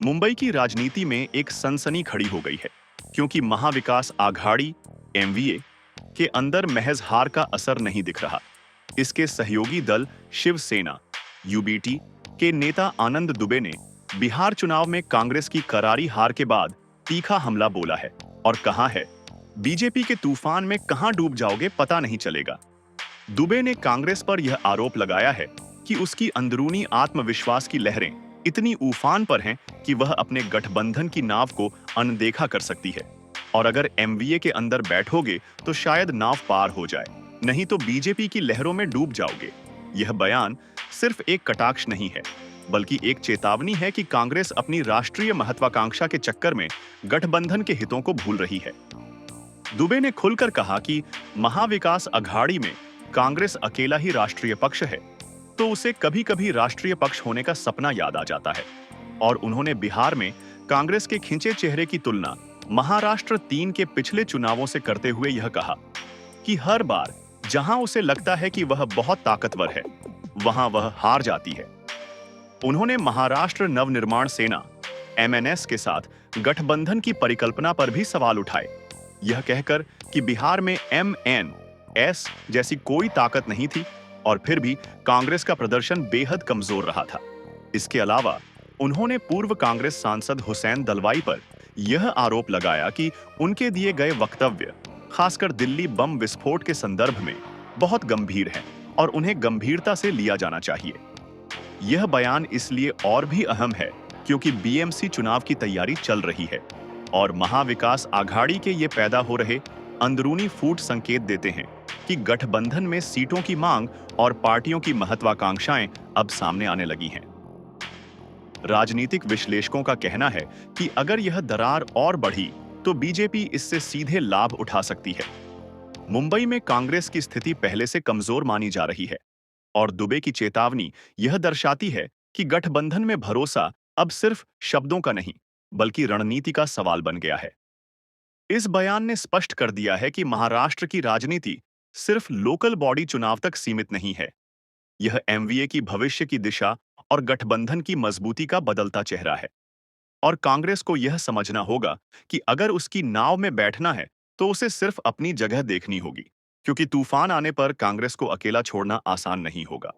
मुंबई की राजनीति में एक सनसनी खड़ी हो गई है क्योंकि महाविकास आघाड़ी एमवीए के अंदर महज हार का असर नहीं दिख रहा। इसके सहयोगी दल शिवसेना यूबीटी के नेता आनंद दुबे ने बिहार चुनाव में कांग्रेस की करारी हार के बाद तीखा हमला बोला है और कहा है, बीजेपी के तूफान में कहां डूब जाओगे पता नहीं चलेगा। दुबे ने कांग्रेस पर यह आरोप लगाया है कि उसकी अंदरूनी आत्मविश्वास की लहरें इतनी उफान पर हैं कि वह अपने गठबंधन की नाव को अनदेखा कर सकती है और अगर एमवीए के अंदर बैठोगे तो शायद नाव पार हो जाए, नहीं तो बीजेपी की लहरों में डूब जाओगे। यह बयान सिर्फ एक कटाक्ष नहीं है, बल्कि एक चेतावनी है कि कांग्रेस अपनी राष्ट्रीय महत्वाकांक्षा के चक्कर में गठबंधन के हितों को भूल रही है। दुबे ने खुलकर कहा कि महाविकास अघाड़ी में कांग्रेस अकेला ही राष्ट्रीय पक्ष है, तो उसे कभी-कभी राष्ट्रीय पक्ष होने का सपना याद आ जाता है। और उन्होंने बिहार में कांग्रेस के खिंचे चेहरे की तुलना महाराष्ट्र 3 के पिछले चुनावों से करते हुए यह कहा कि हर बार जहां उसे लगता है कि वह बहुत ताकतवर है, वहां वह हार जाती है। उन्होंने महाराष्ट्र नवनिर्माण सेना एमएनएस के साथ गठबंधन की परिकल्पना पर भी सवाल उठाए, यह कहकर कि बिहार में एमएनएस जैसी कोई ताकत नहीं थी और फिर भी कांग्रेस का प्रदर्शन बेहद कमजोर रहा था। इसके अलावा उन्होंने पूर्व कांग्रेस सांसद हुसैन दलवाई पर यह आरोप लगाया कि उनके दिए गए वक्तव्य, खासकर दिल्ली बम विस्फोट के संदर्भ में, बहुत गंभीर हैं और उन्हें गंभीरता से लिया जाना चाहिए। यह बयान इसलिए और भी अहम है क्योंकि बीएमसी चुनाव की तैयारी चल रही है और महाविकास आघाड़ी के ये पैदा हो रहे अंदरूनी फूट संकेत देते हैं कि गठबंधन में सीटों की मांग और पार्टियों की महत्वाकांक्षाएं अब सामने आने लगी हैं। राजनीतिक विश्लेषकों का कहना है कि अगर यह दरार और बढ़ी तो बीजेपी इससे सीधे लाभ उठा सकती है। मुंबई में कांग्रेस की स्थिति पहले से कमजोर मानी जा रही है और दुबे की चेतावनी यह दर्शाती है कि गठबंधन में भरोसा अब सिर्फ शब्दों का नहीं, बल्कि रणनीति का सवाल बन गया है। इस बयान ने स्पष्ट कर दिया है कि महाराष्ट्र की राजनीति सिर्फ लोकल बॉडी चुनाव तक सीमित नहीं है। यह एमवीए की भविष्य की दिशा और गठबंधन की मजबूती का बदलता चेहरा है और कांग्रेस को यह समझना होगा कि अगर उसकी नाव में बैठना है तो उसे सिर्फ अपनी जगह देखनी होगी, क्योंकि तूफान आने पर कांग्रेस को अकेला छोड़ना आसान नहीं होगा।